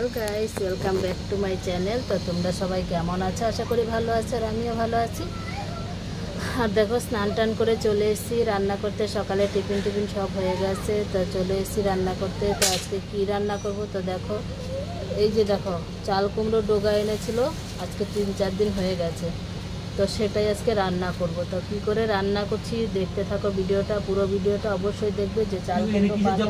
Hello guys, welcome back to my channel. তো তোমরা সবাই কেমন আছো? আশা করি ভালো আছো, আর আমিও ভালো আছি। আর দেখো, স্নান টান করে চলে এসেছি রান্না করতে। সকালে টিফিন সব হয়ে গেছে, তো চলে এসেছি রান্না করতে। তো আজকে কি রান্না করব? তো দেখো, এই যে দেখো, চাল কুমড়ো ডোগা এনেছিল, আজকে 3-4 দিন হয়ে গেছে। তো সেটাই আজকে রান্না করব। তো কী করে রান্না করছি দেখতে থাকো ভিডিওটা, পুরো ভিডিওটা অবশ্যই দেখবে, যে চাল কুমড়ো পাতা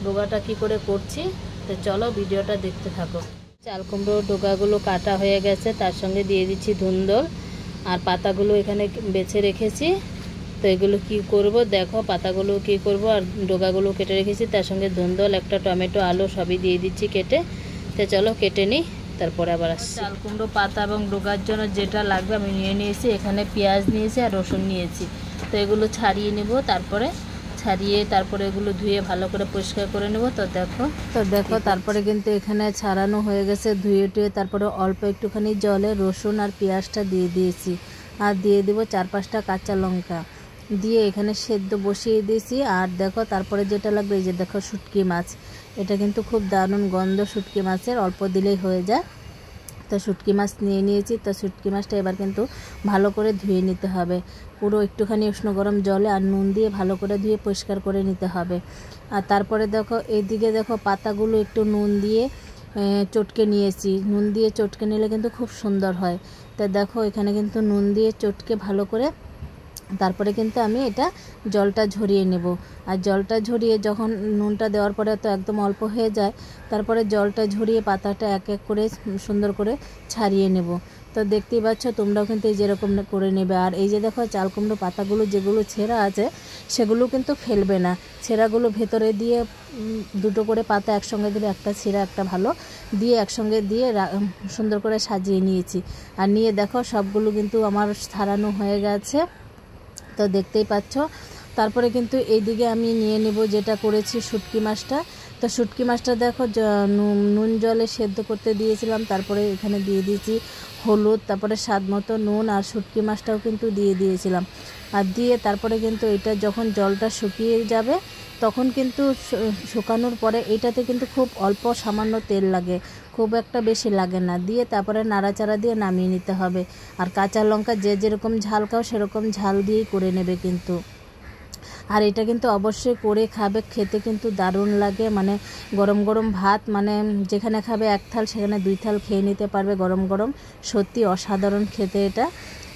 ডোগাটা কী করে করছি। তো চলো ভিডিওটা দেখতে থাকো। চাল কুমড়ো ডোগাগুলো কাটা হয়ে গেছে, তার সঙ্গে দিয়ে দিচ্ছি ধুন্দল, আর পাতাগুলো এখানে বেছে রেখেছি। তো এগুলো কি করব দেখো, পাতাগুলো কি করব, আর ডোগাগুলো কেটে রেখেছি, তার সঙ্গে ধুন্দল, একটা টমেটো, আলু সবই দিয়ে দিচ্ছি কেটে। তো চলো কেটে নিই, তারপরে আবার আসছি। চাল কুমড়ো পাতা এবং ডোগার জন্য যেটা লাগবে আমি নিয়ে নিয়েছি। এখানে পেঁয়াজ নিয়েছি আর রসুন নিয়েছি। তো এগুলো ছাড়িয়ে নেব, তারপরে এগুলো ধুয়ে ভালো করে পরিষ্কার করে নেব। তো দেখো তারপরে কিন্তু এখানে ছাড়ানো হয়ে গেছে, ধুয়ে টুয়ে তারপরে অল্প একটুখানি জলে রসুন আর পেঁয়াজটা দিয়ে দিয়েছি, আর দিয়ে দেবো 4-5টা কাঁচা লঙ্কা দিয়ে এখানে সেদ্ধ বসিয়ে দিয়েছি। আর দেখো তারপরে যেটা লাগবে, এই যে দেখো শুটকি মাছ, এটা কিন্তু খুব দারুণ গন্ধ শুটকি মাছের, অল্প দিলেই হয়ে যায়। তো শুটকি মাছ নিয়ে নিয়েছি। তো শুটকি মাছটা এবার কিন্তু ভালো করে ধুয়ে নিতে হবে, পুরো একটুখানি উষ্ণ গরম জলে আর নুন দিয়ে ভালো করে ধুয়ে পরিষ্কার করে নিতে হবে। আর তারপরে দেখো এইদিকে দেখো, পাতাগুলো একটু নুন দিয়ে চটকে নিয়েছি। নুন দিয়ে চটকে নিলে কিন্তু খুব সুন্দর হয়। তো দেখো এখানে কিন্তু নুন দিয়ে চটকে ভালো করে তারপরে কিন্তু আমি এটা জলটা ঝরিয়ে নেব। আর জলটা ঝরিয়ে যখন নুনটা দেওয়ার পরে তো একদম অল্প হয়ে যায়, তারপরে জলটা ঝরিয়ে পাতাটা এক এক করে সুন্দর করে ছাড়িয়ে নেব। তো দেখতেই পাচ্ছ, তোমরাও কিন্তু এই যেরকম করে নেবে। আর এই যে দেখো, চাল কুমড়ো পাতাগুলো যেগুলো ছেঁড়া আছে সেগুলো কিন্তু ফেলবে না, ছেঁড়াগুলো ভেতরে দিয়ে দুটো করে পাতা একসঙ্গে দিলে, একটা ছেঁড়া একটা ভালো দিয়ে একসঙ্গে দিয়ে সুন্দর করে সাজিয়ে নিয়েছি। আর নিয়ে দেখো সবগুলো কিন্তু আমার ছাড়ানো হয়ে গেছে। তো দেখতেই পাচ্ছ, তারপরে কিন্তু এইদিকে আমি নিয়ে নেব যেটা করেছি শুটকি মাছটা। তো শুটকি মাছটা দেখো নুন জলে সেদ্ধ করতে দিয়েছিলাম, তারপরে এখানে দিয়ে দিয়েছি হলুদ, তারপরে স্বাদ মতো নুন, আর শুটকি মাছটাও কিন্তু দিয়ে দিয়েছিলাম। আর দিয়ে তারপরে কিন্তু এটা যখন জলটা শুকিয়ে যাবে, তখন কিন্তু শুকানোর পরে এটাতে কিন্তু খুব অল্প সামান্য তেল লাগে, খুব একটা বেশি লাগে না। দিয়ে তারপরে নাড়াচাড়া দিয়ে নামিয়ে নিতে হবে। আর কাঁচা লঙ্কা যে যেরকম ঝাল খাও সেরকম ঝাল দিয়েই করে নেবে কিন্তু। আর এটা কিন্তু অবশ্যই করে খাবে, খেতে কিন্তু দারুণ লাগে। মানে গরম গরম ভাত, মানে যেখানে খাবে 1 থাল সেখানে 2 থাল খেয়ে নিতে পারবে গরম গরম। সত্যি অসাধারণ খেতে এটা।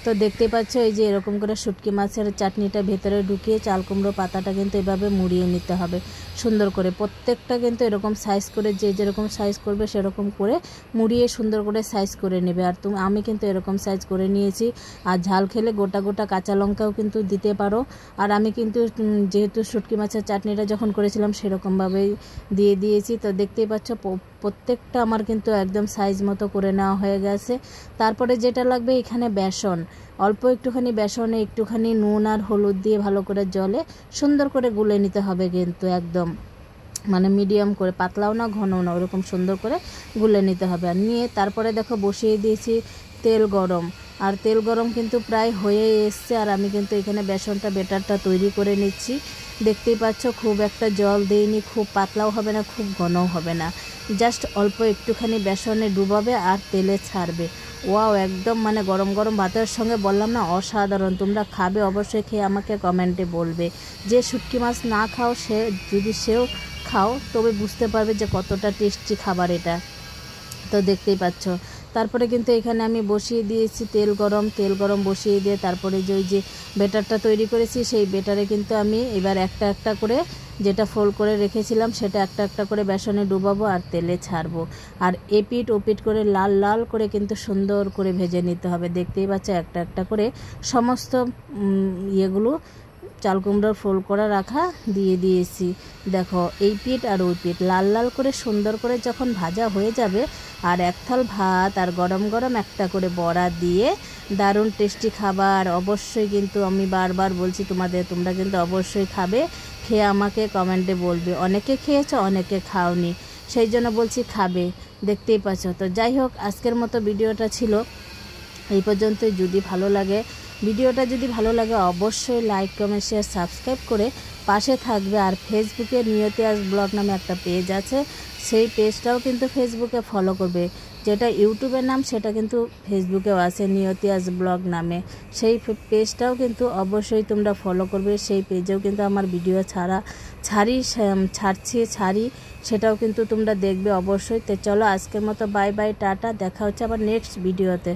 তো দেখতে পাচ্ছ, এই যে এরকম করে শুটকি মাছের চাটনিটা ভেতরে ঢুকিয়ে চাল কুমড়ো পাতাটা কিন্তু এভাবে মুড়িয়ে নিতে হবে সুন্দর করে। প্রত্যেকটা কিন্তু এরকম সাইজ করে, যে যেরকম সাইজ করবে সেরকম করে মুড়িয়ে সুন্দর করে সাইজ করে নেবে। আর আমি কিন্তু এরকম সাইজ করে নিয়েছি। আর ঝাল খেলে গোটা গোটা কাঁচা লঙ্কাও কিন্তু দিতে পারো। আর আমি কিন্তু যেহেতু শুটকি মাছের চাটনিটা যখন করেছিলাম সেরকমভাবেই দিয়ে দিয়েছি। তো দেখতেই পাচ্ছ, প্রত্যেকটা আমার কিন্তু একদম সাইজ মতো করে নেওয়া হয়ে গেছে। তারপরে যেটা লাগবে, এখানে বেসন, অল্প একটুখানি বেসনে একটুখানি নুন আর হলুদ দিয়ে ভালো করে জলে সুন্দর করে গুলে নিতে হবে কিন্তু, একদম মানে মিডিয়াম করে, পাতলাও না ঘনও না, ওরকম সুন্দর করে গুলে নিতে হবে। আর নিয়ে তারপরে দেখো বসিয়ে দিয়েছি তেল গরম। আর তেল গরম কিন্তু প্রায় হয়ে এসছে। আর আমি কিন্তু এখানে বেটারটা তৈরি করে নিচ্ছি। দেখতেই পাচ্ছ, খুব একটা জল দিইনি, খুব পাতলাও হবে না, খুব ঘনও হবে না, জাস্ট অল্প একটুখানি বেসনে ডুবাবে আর তেলে ছাড়বে। ওয়াও, একদম মানে গরম গরম ভাতের সঙ্গে বললাম না, অসাধারণ। তোমরা খাবে, অবশ্যই খেয়ে আমাকে কমেন্টে বলবে। যে শুটকি মাছ না খাও, সে যদি সেও খাও তবে বুঝতে পারবে যে কতটা টেস্টি খাবার এটা। তো দেখতেই পাচ্ছ, তারপরে কিন্তু এখানে আমি বসিয়ে দিয়েছি তেল গরম বসিয়ে দিয়ে তারপরে যে ওই যে বেটারটা তৈরি করেছি, সেই বেটারে কিন্তু আমি এবার একটা একটা করে, যেটা ফোল্ড করে রেখেছিলাম সেটা একটা একটা করে বেসনে ডুবাবো আর তেলে ছাড়বো। আর এপিট ওপিট করে লাল লাল করে কিন্তু সুন্দর করে ভেজে নিতে হবে। দেখতেই পাচ্ছ, একটা একটা করে সমস্ত ইয়েগুলো চাল কুমড়োর ফোল্ড করা রাখা দিয়ে দিয়েছি। দেখো, এই পিঠ আর ওই পিঠ লাল লাল করে সুন্দর করে যখন ভাজা হয়ে যাবে, আর 1 থাল ভাত আর গরম গরম একটা করে বড়া দিয়ে দারুণ টেস্টি খাবার। অবশ্যই কিন্তু আমি বারবার বলছি তোমরা কিন্তু অবশ্যই খাবে, খেয়ে আমাকে কমেন্টে বলবে। অনেকে খেয়েছো, অনেকে খাওনি, সেই জন্য বলছি খাবে। দেখতেই পাচ্ছ। তো যাই হোক, আজকের মতো ভিডিওটা ছিল এই পর্যন্তই। ভিডিওটা যদি ভালো লাগে অবশ্যই লাইক কমেন্ট শেয়ার সাবস্ক্রাইব করে পাশে থাকবে। আর ফেসবুকে নিয়তিয়াজ ব্লগ নামে একটা পেজ আছে, সেই পেজটাও কিন্তু ফেসবুকে ফলো করবে। যেটা ইউটিউবের নাম সেটা কিন্তু ফেসবুকেও আছে নিয়তিয়াজ ব্লগ নামে, সেই পেজটাও কিন্তু অবশ্যই তোমরা ফলো করবে। সেই পেজেও কিন্তু আমার ভিডিও ছাড়ি, সেটাও কিন্তু তোমরা দেখবে অবশ্যই। তো চলো আজকের মতো বাই বাই, টাটা, দেখা হচ্ছে আবার নেক্সট ভিডিওতে।